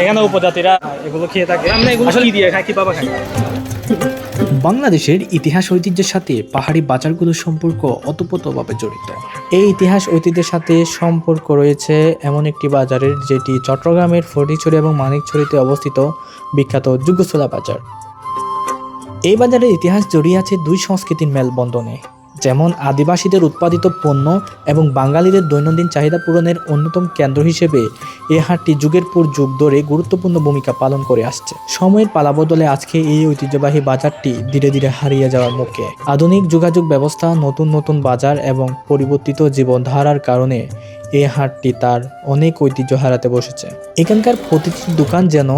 এখানে উপজাতিরা এগুলো খেয়ে থাকে। আমরা এগুলো আসলে কি দিয়ে খাই, কিভাবে খাই? বাংলাদেশের ইতিহাস ঐতিহ্যের সাথে পাহাড়ি বাজারগুলোর সম্পর্ক ওতপ্রোতভাবে জড়িত। এই ইতিহাস ঐতিহ্যের সাথে সম্পর্ক রয়েছে এমন একটি বাজারের, যেটি চট্টগ্রামের ফটিকছড়ি এবং মানিকছড়িতে অবস্থিত বিখ্যাত যুগোছলা বাজার। এই বাজারের ইতিহাস জড়িয়ে আছে দুই সংস্কৃতির মেলবন্ধনে, যেমন আদিবাসীদের উৎপাদিত পণ্য এবং বাঙালিদের দৈনন্দিন চাহিদা পূরণের অন্যতম কেন্দ্র হিসেবে এই হাটটি যুগের পর যুগ ধরে গুরুত্বপূর্ণ ভূমিকা পালন করে আসছে। সময়ের পালাবদলে আজকে এই ঐতিহ্যবাহী বাজারটি ধীরে ধীরে হারিয়ে যাওয়ার মুখে। আধুনিক যোগাযোগ ব্যবস্থা, নতুন নতুন বাজার এবং পরিবর্তিত জীবনধারার কারণে এই হাটটি তার অনেক ঐতিহ্য হারাতে বসেছে। এখানকার প্রতিটি দোকান যেন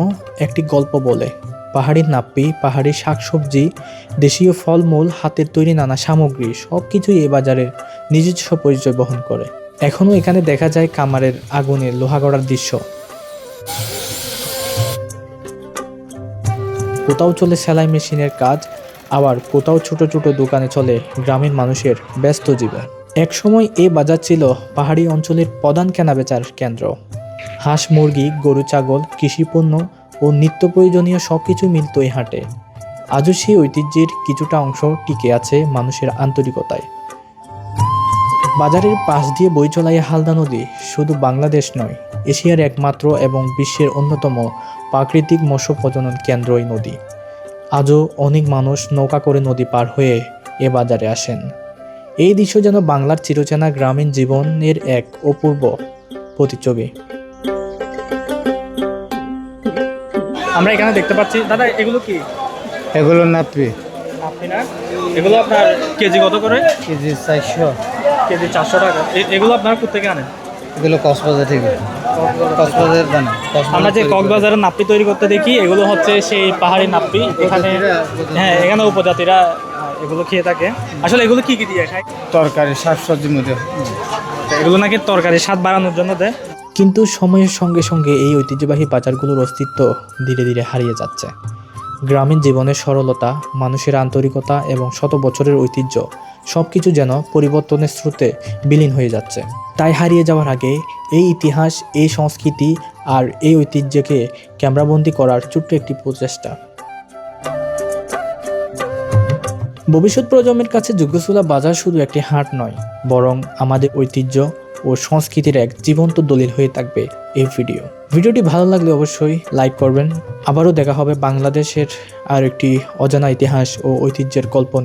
একটি গল্প বলে। পাহাড়ি নাপ্পি, পাহাড়ি শাকসবজি, দেশীয় ফলমূল, হাতের তৈরি নানা সামগ্রী সবকিছুই এই বাজারের নিজস্ব পরিচয় বহন করে। এখনো এখানে দেখা যায় কামারের আগুনে লোহা গড়ার দৃশ্য। কোথাও চলে সেলাই মেশিনের কাজ, আবার কোথাও ছোট ছোট দোকানে চলে গ্রামীণ মানুষের ব্যস্ত জীবন। একসময় এই বাজার ছিল পাহাড়ি অঞ্চলের প্রধান কেনাবেচার কেন্দ্র। হাঁস, মুরগি, গরু, ছাগল, কৃষিপণ্য ও নিত্য প্রয়োজনীয় সবকিছু মিলত এই হাটে। আজও সেই ঐতিহ্যের কিছুটা অংশ টিকে আছে মানুষের আন্তরিকতায়। বাজারের পাশ দিয়ে বয়ে চলা এই হালদা নদী শুধু বাংলাদেশ নয়, এশিয়ার একমাত্র এবং বিশ্বের অন্যতম প্রাকৃতিক মৎস্য প্রজনন কেন্দ্র এই নদী। আজও অনেক মানুষ নৌকা করে নদী পার হয়ে এ বাজারে আসেন। এই দৃশ্য যেন বাংলার চিরচেনা গ্রামীণ জীবনের এক অপূর্ব প্রতিচ্ছবি। আমরা এখানে দেখতে পাচ্ছি, দাদা এগুলো কি? এগুলো নাপি আপনি না, এগুলো আপনার কেজি কত করে? কেজি 400। কেজি 400 টাকা। এগুলো আপনারা কোথেকে আনেন? এগুলো কক্সবাজার থেকে, কক্সবাজারের দানা। আমরা যে কক্সবাজারের নাপ্পি তৈরি করতে দেখি, এগুলো হচ্ছে সেই পাহাড়ি নাপ্পি। এখানে হ্যাঁ, এখানে উপজাতিরা এগুলো খেয়ে থাকে। আসলে এগুলো কি কি দিয়ে খায়? তরকারি, শাকসবজির মধ্যে। এগুলো নাকি তরকারি স্বাদ বাড়ানোর জন্য দেয়। কিন্তু সময়ের সঙ্গে সঙ্গে এই ঐতিহ্যবাহী বাজারগুলোর অস্তিত্ব ধীরে ধীরে হারিয়ে যাচ্ছে। গ্রামীণ জীবনের সরলতা, মানুষের আন্তরিকতা এবং শত বছরের ঐতিহ্য সবকিছু যেন পরিবর্তনের স্রোতে বিলীন হয়ে যাচ্ছে। তাই হারিয়ে যাওয়ার আগে এই ইতিহাস, এই সংস্কৃতি আর এই ঐতিহ্যকে ক্যামেরাবন্দি করার ছোট্ট একটি প্রচেষ্টা। ভবিষ্যৎ প্রজন্মের কাছে যুগোছলা বাজার শুধু একটি হাট নয়, বরং আমাদের ঐতিহ্য ও সংস্কৃতির এক জীবন্ত দলিল হয়ে থাকবে এই ভিডিওটি ভালো লাগলে অবশ্যই লাইক করবেন। আবারও দেখা হবে বাংলাদেশের আর একটি অজানা ইতিহাস ও ঐতিহ্যের গল্প নিয়ে।